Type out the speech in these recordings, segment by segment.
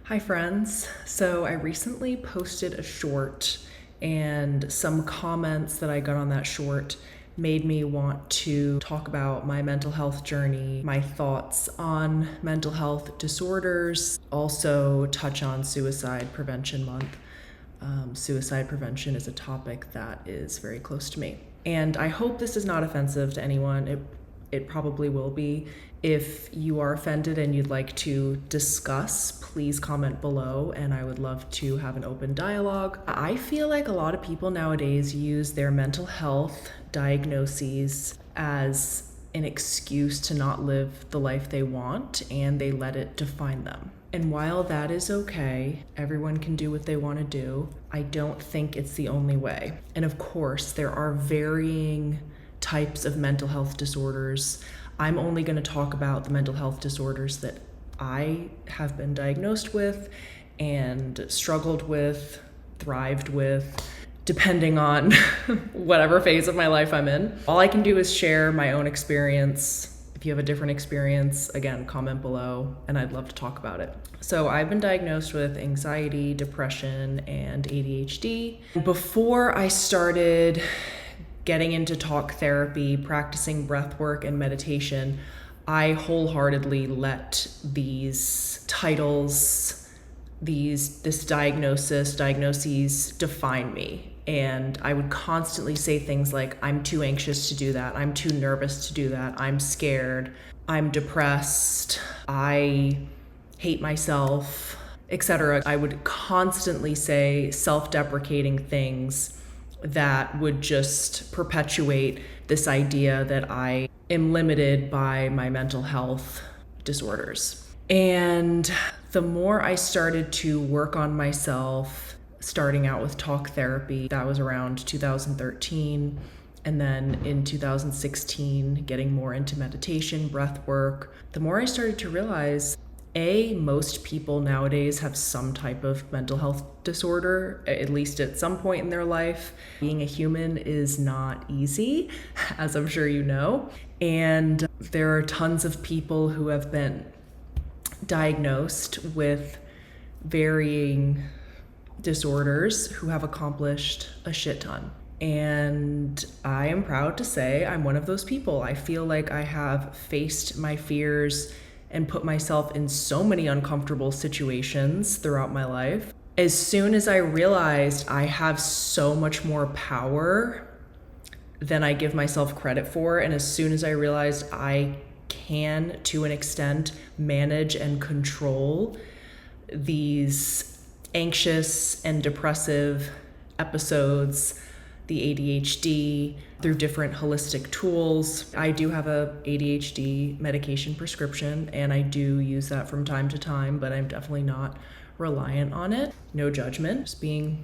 Hi friends. So I recently posted a short and some comments that I got on that short made me want to talk about my mental health journey, my thoughts on mental health disorders, also touch on Suicide Prevention Month. Suicide prevention is a topic that is very close to me. And I hope this is not offensive to anyone. It probably will be. If you are offended and you'd like to discuss, please comment below and I would love to have an open dialogue. I feel like a lot of people nowadays use their mental health diagnoses as an excuse to not live the life they want, and they let it define them. And while that is okay, everyone can do what they want to do, I don't think it's the only way. And of course, there are varying types of mental health disorders. I'm only going to talk about the mental health disorders that I have been diagnosed with and struggled with, thrived with, depending on whatever phase of my life I'm in. All I can do is share my own experience. If you have a different experience, again, comment below and I'd love to talk about it. So I've been diagnosed with anxiety, depression, and ADHD. Before I started getting into talk therapy, practicing breathwork and meditation, I wholeheartedly let these titles, this diagnoses define me. And I would constantly say things like, I'm too anxious to do that. I'm too nervous to do that. I'm scared. I'm depressed. I hate myself, etc. I would constantly say self-deprecating things that would just perpetuate this idea that I am limited by my mental health disorders. And the more I started to work on myself, starting out with talk therapy, that was around 2013, and then in 2016, getting more into meditation, breath work, the more I started to realize most people nowadays have some type of mental health disorder, at least at some point in their life. Being a human is not easy, as I'm sure you know. And there are tons of people who have been diagnosed with varying disorders who have accomplished a shit ton. And I am proud to say I'm one of those people. I feel like I have faced my fears and put myself in so many uncomfortable situations throughout my life. As soon as I realized I have so much more power than I give myself credit for, and as soon as I realized I can, to an extent, manage and control these anxious and depressive episodes, the ADHD, through different holistic tools. I do have a ADHD medication prescription and I do use that from time to time, but I'm definitely not reliant on it. No judgment, just being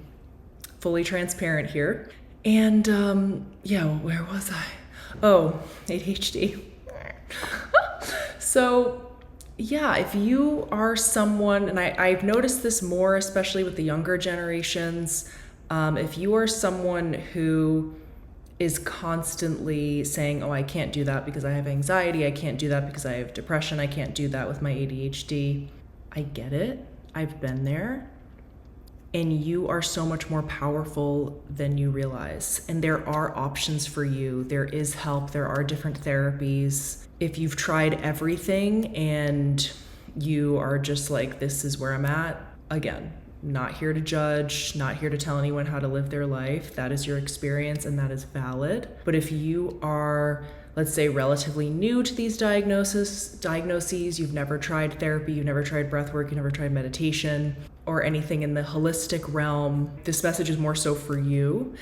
fully transparent here. And where was I? Oh, ADHD. So yeah, if you are someone, and I've noticed this more, especially with the younger generations, if you are someone who is constantly saying, oh, I can't do that because I have anxiety, I can't do that because I have depression, I can't do that with my ADHD, I get it. I've been there. And you are so much more powerful than you realize. And there are options for you. There is help. There are different therapies. If you've tried everything and you are just like, this is where I'm at, again, not here to judge, not here to tell anyone how to live their life. That is your experience and that is valid. But if you are, let's say, relatively new to these diagnoses, you've never tried therapy, you've never tried breath work, you've never tried meditation, or anything in the holistic realm, this message is more so for you,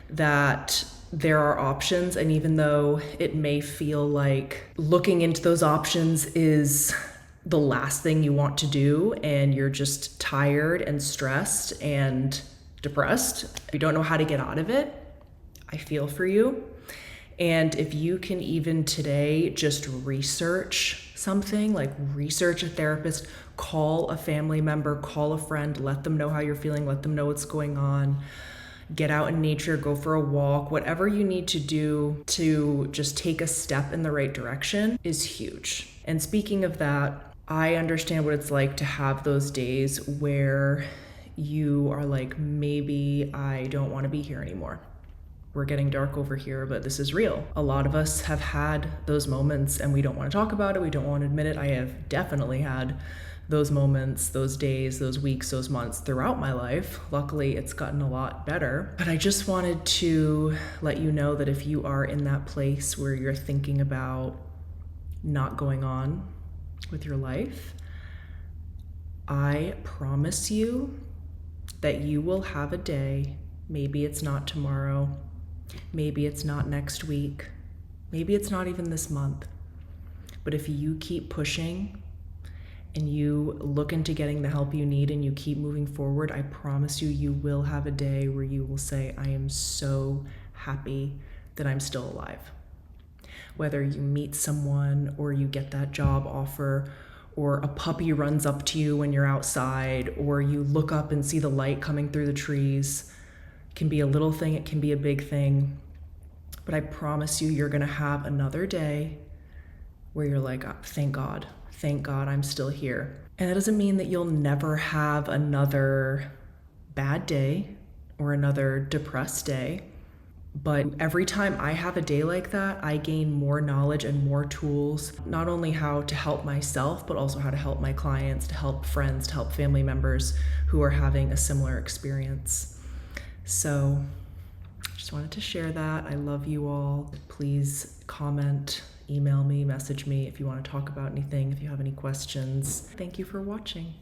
that there are options. And even though it may feel like looking into those options is the last thing you want to do and you're just tired and stressed and depressed, you don't know how to get out of it, I feel for you. And if you can even today just research something, like research a therapist, call a family member, call a friend, let them know how you're feeling, let them know what's going on, get out in nature, go for a walk, whatever you need to do to just take a step in the right direction is huge. And speaking of that, I understand what it's like to have those days where you are like, maybe I don't want to be here anymore. We're getting dark over here, but this is real. A lot of us have had those moments and we don't want to talk about it. We don't want to admit it. I have definitely had those moments, those days, those weeks, those months throughout my life. Luckily, it's gotten a lot better. But I just wanted to let you know that if you are in that place where you're thinking about not going on with your life, I promise you that you will have a day. Maybe it's not tomorrow. Maybe it's not next week. Maybe it's not even this month. But if you keep pushing and you look into getting the help you need and you keep moving forward, I promise you, you will have a day where you will say, I am so happy that I'm still alive. Whether you meet someone or you get that job offer, or a puppy runs up to you when you're outside, or you look up and see the light coming through the trees. It can be a little thing, it can be a big thing. But I promise you, you're gonna have another day where you're like, oh, thank God I'm still here. And that doesn't mean that you'll never have another bad day or another depressed day. But every time I have a day like that, I gain more knowledge and more tools, not only how to help myself, but also how to help my clients, to help friends, to help family members who are having a similar experience. So I just wanted to share that. I love you all. Please comment, email me, message me if you want to talk about anything, if you have any questions. Thank you for watching.